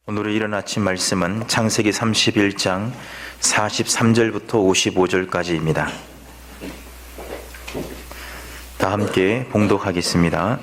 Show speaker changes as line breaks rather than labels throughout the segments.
오늘 이른 아침 말씀은 창세기 31장 43절부터 55절까지입니다. 다 함께 봉독하겠습니다.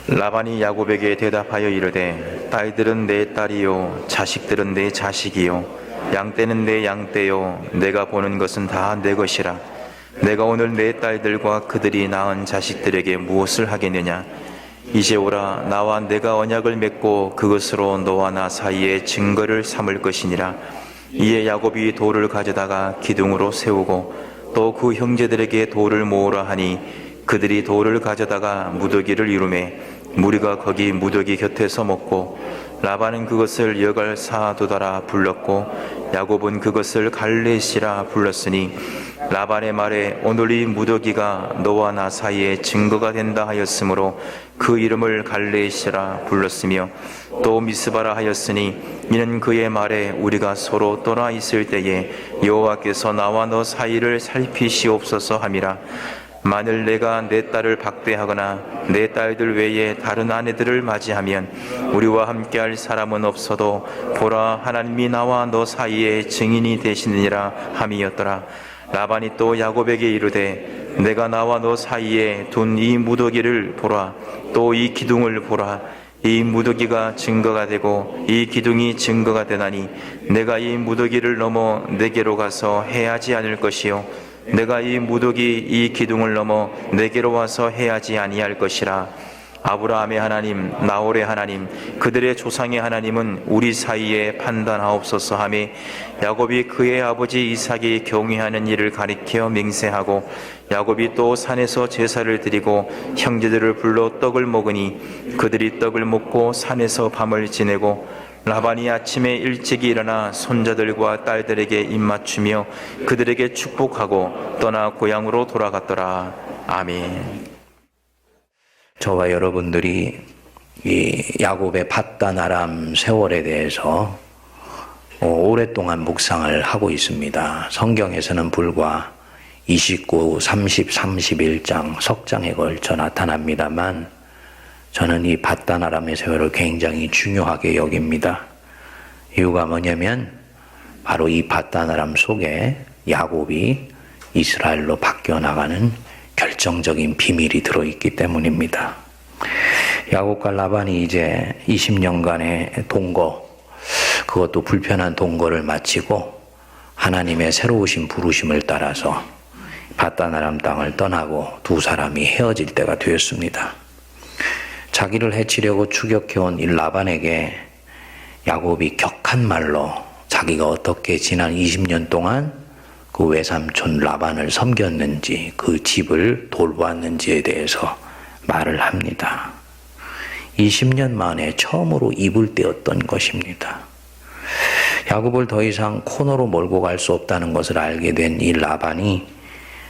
라반이 야곱에게 대답하여 이르되 딸들은 내 딸이요 자식들은 내 자식이요 양떼는 내 양떼요 내가 보는 것은 다 내 것이라. 내가 오늘 내 딸들과 그들이 낳은 자식들에게 무엇을 하겠느냐. 이제 오라. 나와 내가 언약을 맺고 그것으로 너와 나 사이에 증거를 삼을 것이니라. 이에 야곱이 돌을 가져다가 기둥으로 세우고 또 그 형제들에게 돌을 모으라 하니 그들이 돌을 가져다가 무더기를 이루매 무리가 거기 무더기 곁에서 먹고 라반은 그것을 여갈사도다라 불렀고 야곱은 그것을 갈레시라 불렀으니 라반의 말에 오늘 이 무더기가 너와 나 사이에 증거가 된다 하였으므로 그 이름을 갈레시라 불렀으며 또 미스바라 하였으니 이는 그의 말에 우리가 서로 떠나 있을 때에 여호와께서 나와 너 사이를 살피시옵소서 함이라. 만일 내가 내 딸을 박대하거나 내 딸들 외에 다른 아내들을 맞이하면 우리와 함께할 사람은 없어도 보라 하나님이 나와 너 사이에 증인이 되시느니라 함이었더라. 라반이 또 야곱에게 이르되 내가 나와 너 사이에 둔 이 무더기를 보라. 또 이 기둥을 보라. 이 무더기가 증거가 되고 이 기둥이 증거가 되나니 내가 이 무더기를 넘어 내게로 가서 해하지 않을 것이요 내가 이 무더기 이 기둥을 넘어 내게로 와서 해하지 아니할 것이라. 아브라함의 하나님 나홀의 하나님 그들의 조상의 하나님은 우리 사이에 판단하옵소서 하며 야곱이 그의 아버지 이삭이 경외하는 일을 가리켜 맹세하고 야곱이 또 산에서 제사를 드리고 형제들을 불러 떡을 먹으니 그들이 떡을 먹고 산에서 밤을 지내고 라반이 아침에 일찍이 일어나 손자들과 딸들에게 입맞추며 그들에게 축복하고 떠나 고향으로 돌아갔더라. 아멘.
저와 여러분들이 이 야곱의 밧단 아람 세월에 대해서 오랫동안 묵상을 하고 있습니다. 성경에서는 불과 29, 30, 31장 석장에 걸쳐 나타납니다만 저는 이 밧단 아람의 세월을 굉장히 중요하게 여깁니다. 이유가 뭐냐면 바로 이 밧단 아람 속에 야곱이 이스라엘로 바뀌어 나가는 결정적인 비밀이 들어있기 때문입니다. 야곱과 라반이 이제 20년간의 동거, 그것도 불편한 동거를 마치고 하나님의 새로우신 부르심을 따라서 밧단 아람 땅을 떠나고 두 사람이 헤어질 때가 되었습니다. 자기를 해치려고 추격해온 이 라반에게 야곱이 격한 말로 자기가 어떻게 지난 20년 동안 그 외삼촌 라반을 섬겼는지 그 집을 돌보았는지에 대해서 말을 합니다. 20년 만에 처음으로 입을 떼었던 것입니다. 야곱을 더 이상 코너로 몰고 갈 수 없다는 것을 알게 된 이 라반이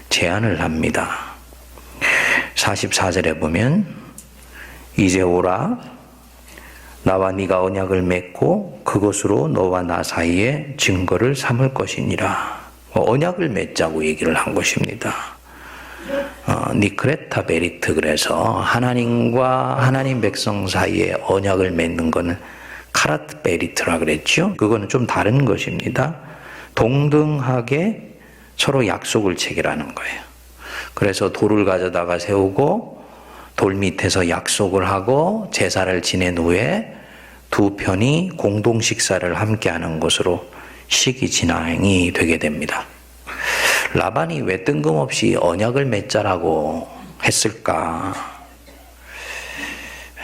제안을 합니다. 44절에 보면 이제 오라. 나와 네가 언약을 맺고 그것으로 너와 나 사이에 증거를 삼을 것이니라. 언약을 맺자고 얘기를 한 것입니다. 니크레타 베리트, 그래서 하나님과 하나님 백성 사이에 언약을 맺는 것은 카라트 베리트라 그랬죠. 그거는 좀 다른 것입니다. 동등하게 서로 약속을 체결하는 거예요. 그래서 돌을 가져다가 세우고 돌 밑에서 약속을 하고 제사를 지낸 후에 두 편이 공동 식사를 함께하는 것으로 식이 진행이 되게 됩니다. 라반이 왜 뜬금없이 언약을 맺자라고 했을까?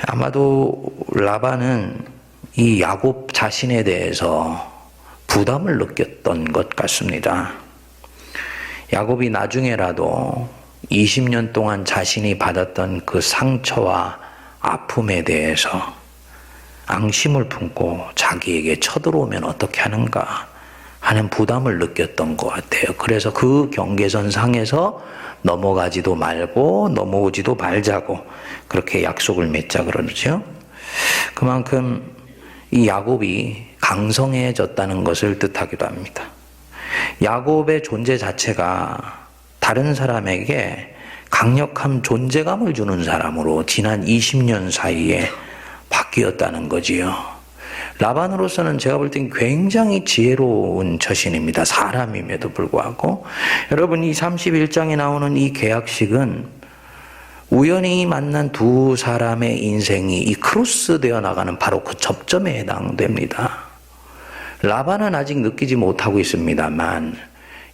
아마도 라반은 이 야곱 자신에 대해서 부담을 느꼈던 것 같습니다. 야곱이 나중에라도 20년 동안 자신이 받았던 그 상처와 아픔에 대해서 앙심을 품고 자기에게 쳐들어오면 어떻게 하는가 하는 부담을 느꼈던 것 같아요. 그래서 그 경계선 상에서 넘어가지도 말고 넘어오지도 말자고 그렇게 약속을 맺자 그러죠. 그만큼 이 야곱이 강성해졌다는 것을 뜻하기도 합니다. 야곱의 존재 자체가 다른 사람에게 강력한 존재감을 주는 사람으로 지난 20년 사이에 바뀌었다는 거지요. 라반으로서는 제가 볼 땐 굉장히 지혜로운 처신입니다. 사람임에도 불구하고. 여러분, 이 31장에 나오는 이 계약식은 우연히 만난 두 사람의 인생이 이 크로스 되어 나가는 바로 그 접점에 해당됩니다. 라반은 아직 느끼지 못하고 있습니다만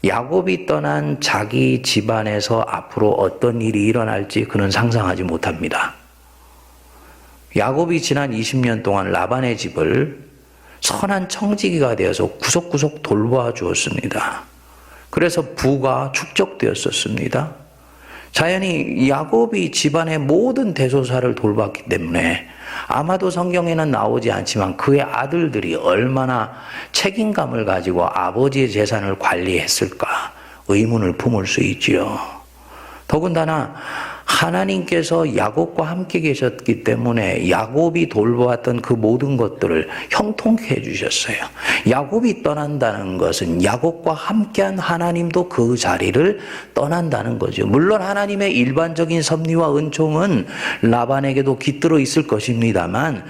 야곱이 떠난 자기 집안에서 앞으로 어떤 일이 일어날지 그는 상상하지 못합니다. 야곱이 지난 20년 동안 라반의 집을 선한 청지기가 되어서 구석구석 돌봐 주었습니다. 그래서 부가 축적되었었습니다. 자연히 야곱이 집안의 모든 대소사를 돌봤기 때문에 아마도 성경에는 나오지 않지만 그의 아들들이 얼마나 책임감을 가지고 아버지의 재산을 관리했을까 의문을 품을 수 있지요. 더군다나 하나님께서 야곱과 함께 계셨기 때문에 야곱이 돌보았던 그 모든 것들을 형통케 해주셨어요. 야곱이 떠난다는 것은 야곱과 함께한 하나님도 그 자리를 떠난다는 거죠. 물론 하나님의 일반적인 섭리와 은총은 라반에게도 깃들어 있을 것입니다만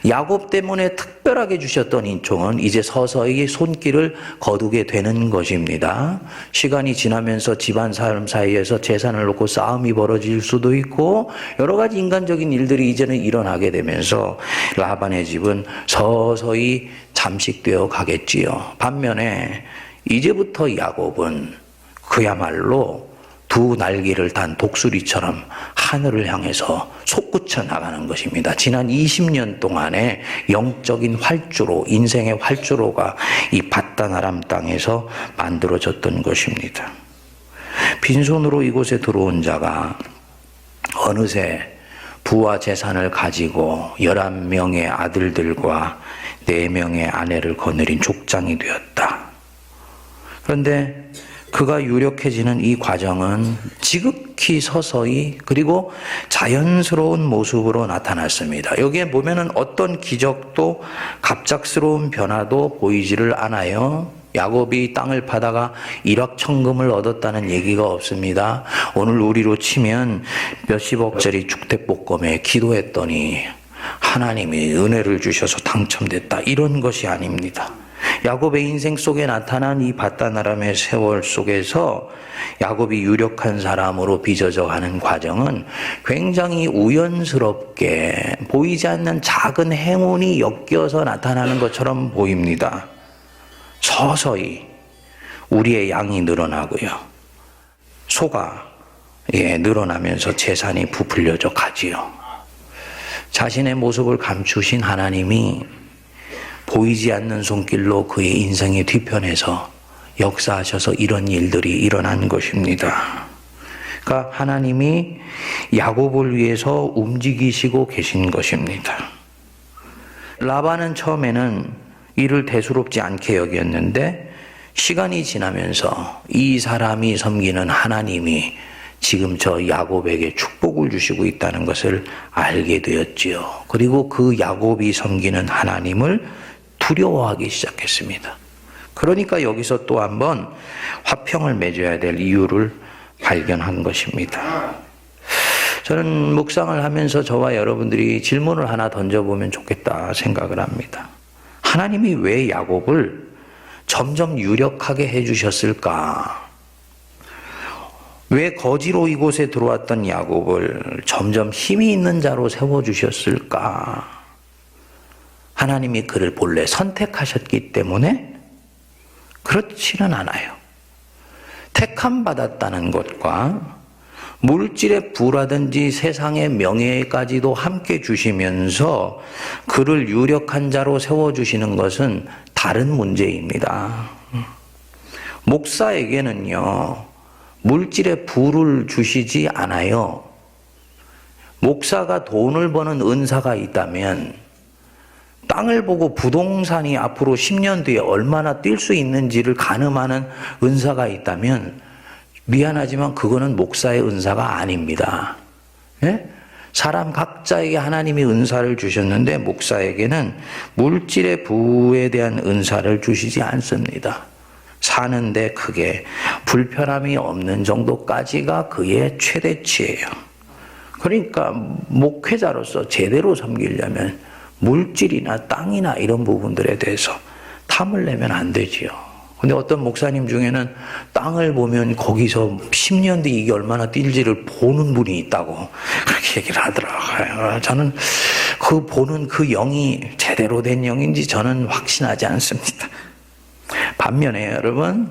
야곱 때문에 특별하게 주셨던 은총은 이제 서서히 손길을 거두게 되는 것입니다. 시간이 지나면서 집안 사람 사이에서 재산을 놓고 싸움이 벌어질 수도 있고 여러 가지 인간적인 일들이 이제는 일어나게 되면서 라반의 집은 서서히 잠식되어 가겠지요. 반면에 이제부터 야곱은 그야말로 두 날개를 단 독수리처럼 하늘을 향해서 솟구쳐 나가는 것입니다. 지난 20년 동안의 영적인 활주로, 인생의 활주로가 이 밧단 아람 땅에서 만들어졌던 것입니다. 빈손으로 이곳에 들어온 자가 어느새 부와 재산을 가지고 11명의 아들들과 4명의 아내를 거느린 족장이 되었다. 그런데 그가 유력해지는 이 과정은 지극히 서서히 그리고 자연스러운 모습으로 나타났습니다. 여기에 보면은 어떤 기적도 갑작스러운 변화도 보이지를 않아요. 야곱이 땅을 파다가 일확천금을 얻었다는 얘기가 없습니다. 오늘 우리로 치면 몇십억짜리 주택복권에 기도했더니 하나님이 은혜를 주셔서 당첨됐다, 이런 것이 아닙니다. 야곱의 인생 속에 나타난 이 밧단 아람의 세월 속에서 야곱이 유력한 사람으로 빚어져 가는 과정은 굉장히 우연스럽게 보이지 않는 작은 행운이 엮여서 나타나는 것처럼 보입니다. 서서히 우리의 양이 늘어나고요, 소가 늘어나면서 재산이 부풀려져 가지요. 자신의 모습을 감추신 하나님이 보이지 않는 손길로 그의 인생의 뒤편에서 역사하셔서 이런 일들이 일어난 것입니다. 그러니까 하나님이 야곱을 위해서 움직이시고 계신 것입니다. 라반은 처음에는 이를 대수롭지 않게 여겼는데 시간이 지나면서 이 사람이 섬기는 하나님이 지금 저 야곱에게 축복을 주시고 있다는 것을 알게 되었지요. 그리고 그 야곱이 섬기는 하나님을 두려워하기 시작했습니다. 그러니까 여기서 또 한번 화평을 맺어야 될 이유를 발견한 것입니다. 저는 묵상을 하면서 저와 여러분들이 질문을 하나 던져보면 좋겠다 생각을 합니다. 하나님이 왜 야곱을 점점 유력하게 해주셨을까? 왜 거지로 이곳에 들어왔던 야곱을 점점 힘이 있는 자로 세워주셨을까? 하나님이 그를 본래 선택하셨기 때문에? 그렇지는 않아요. 택함 받았다는 것과 물질의 부라든지 세상의 명예까지도 함께 주시면서 그를 유력한 자로 세워주시는 것은 다른 문제입니다. 목사에게는요, 물질의 부를 주시지 않아요. 목사가 돈을 버는 은사가 있다면 땅을 보고 부동산이 앞으로 10년 뒤에 얼마나 뛸 수 있는지를 가늠하는 은사가 있다면 미안하지만 그거는 목사의 은사가 아닙니다. 예? 사람 각자에게 하나님이 은사를 주셨는데 목사에게는 물질의 부에 대한 은사를 주시지 않습니다. 사는데 크게 불편함이 없는 정도까지가 그의 최대치예요. 그러니까 목회자로서 제대로 섬기려면 물질이나 땅이나 이런 부분들에 대해서 탐을 내면 안 되지요. 근데 어떤 목사님 중에는 땅을 보면 거기서 10년 뒤 이게 얼마나 뛸지를 보는 분이 있다고 그렇게 얘기를 하더라고요. 저는 그 보는 그 영이 제대로 된 영인지 저는 확신하지 않습니다. 반면에 여러분,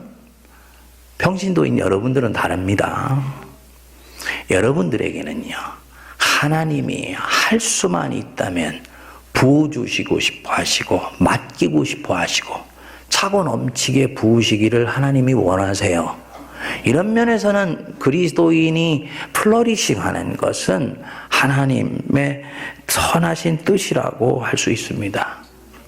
평신도인 여러분들은 다릅니다. 여러분들에게는요, 하나님이 할 수만 있다면 부어주시고 싶어 하시고 맡기고 싶어 하시고 차고 넘치게 부으시기를 하나님이 원하세요. 이런 면에서는 그리스도인이 플러리싱하는 것은 하나님의 선하신 뜻이라고 할 수 있습니다.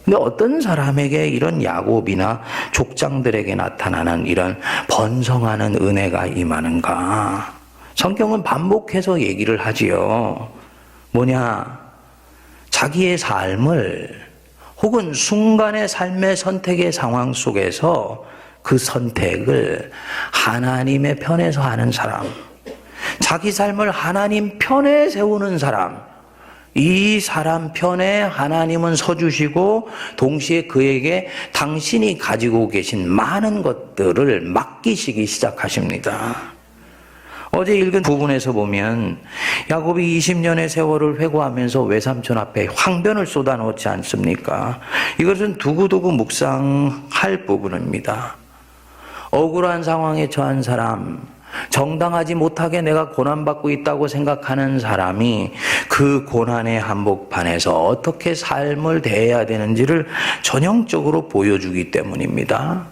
근데 어떤 사람에게 이런 야곱이나 족장들에게 나타나는 이런 번성하는 은혜가 임하는가? 성경은 반복해서 얘기를 하지요. 뭐냐? 자기의 삶을 혹은 순간의 삶의 선택의 상황 속에서 그 선택을 하나님의 편에서 하는 사람, 자기 삶을 하나님 편에 세우는 사람, 이 사람 편에 하나님은 서주시고 동시에 그에게 당신이 가지고 계신 많은 것들을 맡기시기 시작하십니다. 어제 읽은 부분에서 보면 야곱이 20년의 세월을 회고하면서 외삼촌 앞에 황변을 쏟아놓지 않습니까? 이것은 두고두고 묵상할 부분입니다. 억울한 상황에 처한 사람, 정당하지 못하게 내가 고난받고 있다고 생각하는 사람이 그 고난의 한복판에서 어떻게 삶을 대해야 되는지를 전형적으로 보여주기 때문입니다.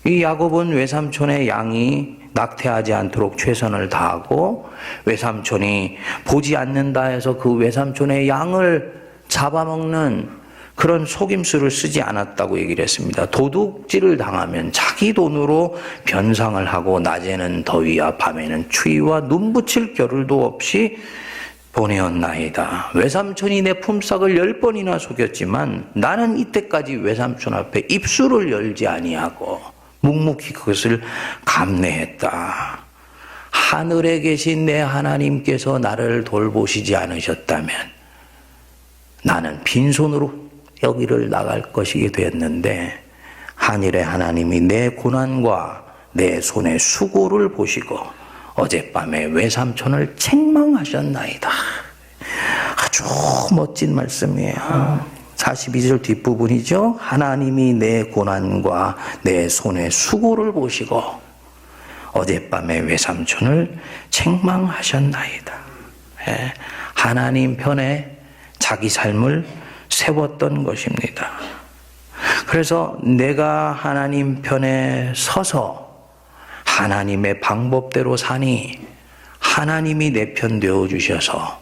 이 야곱은 외삼촌의 양이 낙태하지 않도록 최선을 다하고 외삼촌이 보지 않는다 해서 그 외삼촌의 양을 잡아먹는 그런 속임수를 쓰지 않았다고 얘기를 했습니다. 도둑질을 당하면 자기 돈으로 변상을 하고 낮에는 더위와 밤에는 추위와 눈 붙일 겨를도 없이 보내었나이다. 외삼촌이 내 품삯을 10번이나 속였지만 나는 이때까지 외삼촌 앞에 입술을 열지 아니하고 묵묵히 그것을 감내했다. 하늘에 계신 내 하나님께서 나를 돌보시지 않으셨다면 나는 빈손으로 여기를 나갈 것이게 되었는데 하늘의 하나님이 내 고난과 내 손의 수고를 보시고 어젯밤에 외삼촌을 책망하셨나이다. 아주 멋진 말씀이에요. 42절 뒷부분이죠. 하나님이 내 고난과 내 손의 수고를 보시고 어젯밤에 외삼촌을 책망하셨나이다. 하나님 편에 자기 삶을 세웠던 것입니다. 그래서 내가 하나님 편에 서서 하나님의 방법대로 사니 하나님이 내 편 되어 주셔서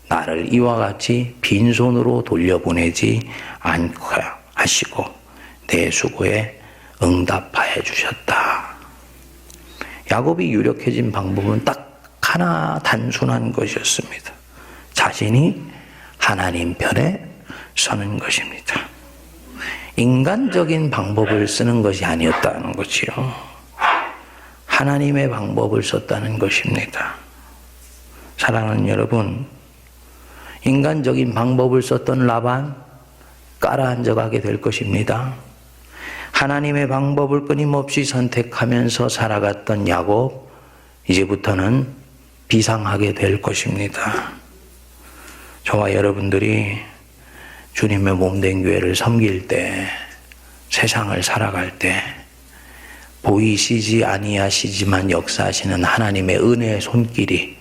나를 이와 같이 빈손으로 돌려보내지 않고 하시고 내 수고에 응답하여 주셨다. 야곱이 유력해진 방법은 딱 하나 단순한 것이었습니다. 자신이 하나님 편에 서는 것입니다. 인간적인 방법을 쓰는 것이 아니었다는 거지요. 하나님의 방법을 썼다는 것입니다. 사랑하는 여러분, 인간적인 방법을 썼던 라반 깔아앉아가게 될 것입니다. 하나님의 방법을 끊임없이 선택하면서 살아갔던 야곱, 이제부터는 비상하게 될 것입니다. 저와 여러분들이 주님의 몸된 교회를 섬길 때, 세상을 살아갈 때 보이시지 아니하시지만 역사하시는 하나님의 은혜의 손길이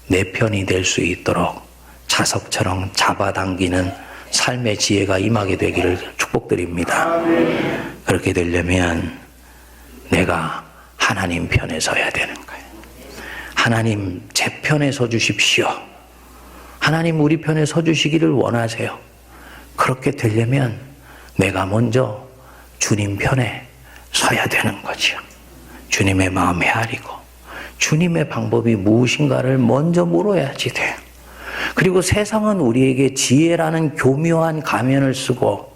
내 편이 될 수 있도록 자석처럼 잡아당기는 삶의 지혜가 임하게 되기를 축복드립니다. 그렇게 되려면 내가 하나님 편에 서야 되는 거예요. 하나님 제 편에 서 주십시오. 하나님 우리 편에 서 주시기를 원하세요. 그렇게 되려면 내가 먼저 주님 편에 서야 되는 거죠. 주님의 마음에 아리고 주님의 방법이 무엇인가를 먼저 물어야지 돼요. 그리고 세상은 우리에게 지혜라는 교묘한 가면을 쓰고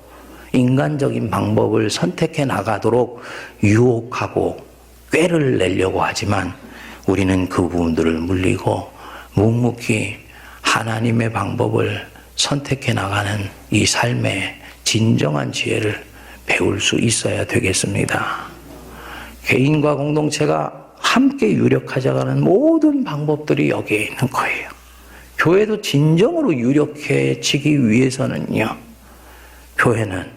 인간적인 방법을 선택해 나가도록 유혹하고 꾀를 내려고 하지만 우리는 그 부분들을 물리고 묵묵히 하나님의 방법을 선택해 나가는 이 삶의 진정한 지혜를 배울 수 있어야 되겠습니다. 개인과 공동체가 함께 유력하자가는 모든 방법들이 여기에 있는 거예요. 교회도 진정으로 유력해지기 위해서는요, 교회는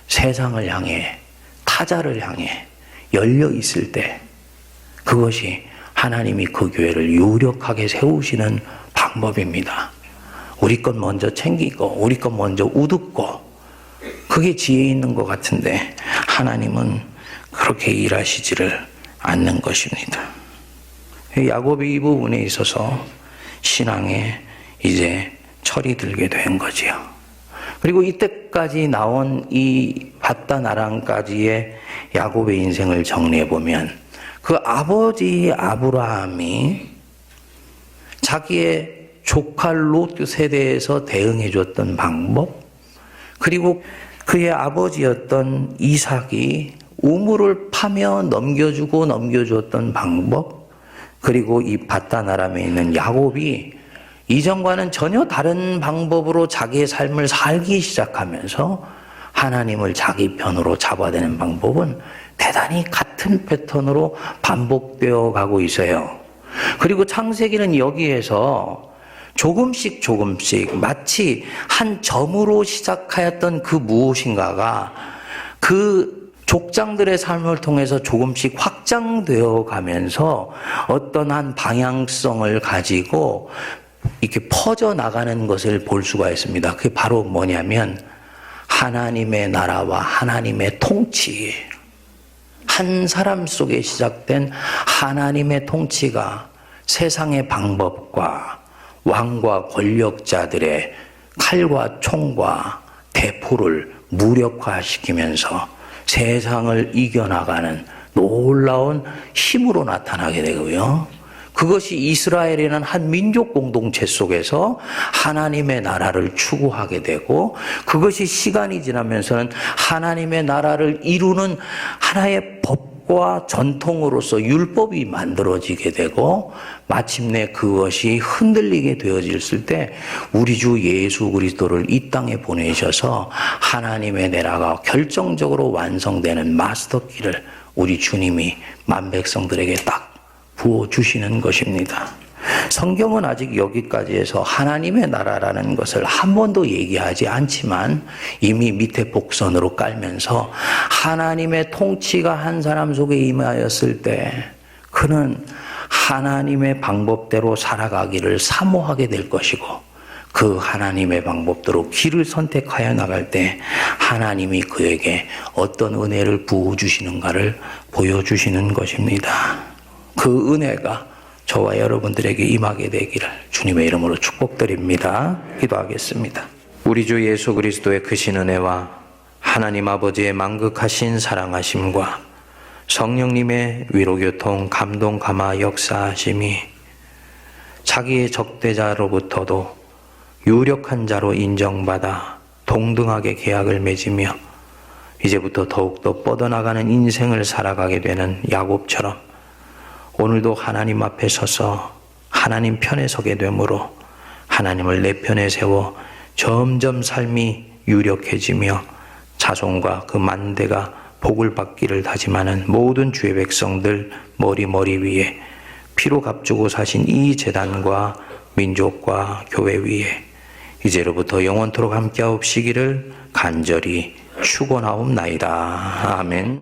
세상을 향해, 타자를 향해 열려 있을 때, 그것이 하나님이 그 교회를 유력하게 세우시는 방법입니다. 우리 것 먼저 챙기고, 우리 것 먼저 우습고, 그게 지혜 있는 것 같은데, 하나님은 그렇게 일하시지를 않는 것입니다. 야곱이 이 부분에 있어서 신앙에 이제 철이 들게 된 거지요. 그리고 이때까지 나온 이 밧단 아람까지의 야곱의 인생을 정리해 보면, 그 아버지 아브라함이 자기의 조카 롯 세대에서 대응해 줬던 방법, 그리고 그의 아버지였던 이삭이 우물을 파며 넘겨주었던 방법, 그리고 이 밧단 아람에 있는 야곱이 이전과는 전혀 다른 방법으로 자기의 삶을 살기 시작하면서 하나님을 자기 편으로 잡아대는 방법은 대단히 같은 패턴으로 반복되어 가고 있어요. 그리고 창세기는 여기에서 조금씩 마치 한 점으로 시작하였던 그 무엇인가가 그 족장들의 삶을 통해서 조금씩 확장되어 가면서 어떤 한 방향성을 가지고 이렇게 퍼져나가는 것을 볼 수가 있습니다. 그게 바로 뭐냐면 하나님의 나라와 하나님의 통치, 한 사람 속에 시작된 하나님의 통치가 세상의 방법과 왕과 권력자들의 칼과 총과 대포를 무력화시키면서 세상을 이겨나가는 놀라운 힘으로 나타나게 되고요. 그것이 이스라엘이라는 한 민족 공동체 속에서 하나님의 나라를 추구하게 되고, 그것이 시간이 지나면서는 하나님의 나라를 이루는 하나의 법과 전통으로서 율법이 만들어지게 되고, 마침내 그것이 흔들리게 되어졌을 때 우리 주 예수 그리스도를 이 땅에 보내셔서 하나님의 나라가 결정적으로 완성되는 마스터키를 우리 주님이 만백성들에게 딱 부어주시는 것입니다. 성경은 아직 여기까지 해서 하나님의 나라라는 것을 한 번도 얘기하지 않지만 이미 밑에 복선으로 깔면서 하나님의 통치가 한 사람 속에 임하였을 때 그는 하나님의 방법대로 살아가기를 사모하게 될 것이고, 그 하나님의 방법대로 길을 선택하여 나갈 때 하나님이 그에게 어떤 은혜를 부어주시는가를 보여주시는 것입니다. 그 은혜가 저와 여러분들에게 임하게 되기를 주님의 이름으로 축복드립니다. 기도하겠습니다. 우리 주 예수 그리스도의 크신 은혜와 하나님 아버지의 만극하신 사랑하심과 성령님의 위로교통 감동 감화 역사하심이 자기의 적대자로부터도 유력한 자로 인정받아 동등하게 계약을 맺으며 이제부터 더욱더 뻗어나가는 인생을 살아가게 되는 야곱처럼 오늘도 하나님 앞에 서서 하나님 편에 서게 되므로 하나님을 내 편에 세워 점점 삶이 유력해지며 자손과 그 만대가 복을 받기를 다짐하는 모든 주의 백성들 머리 위에 피로 값주고 사신 이 제단과 민족과 교회 위에 이제로부터 영원토록 함께하옵시기를 간절히 축원하옵나이다. 아멘.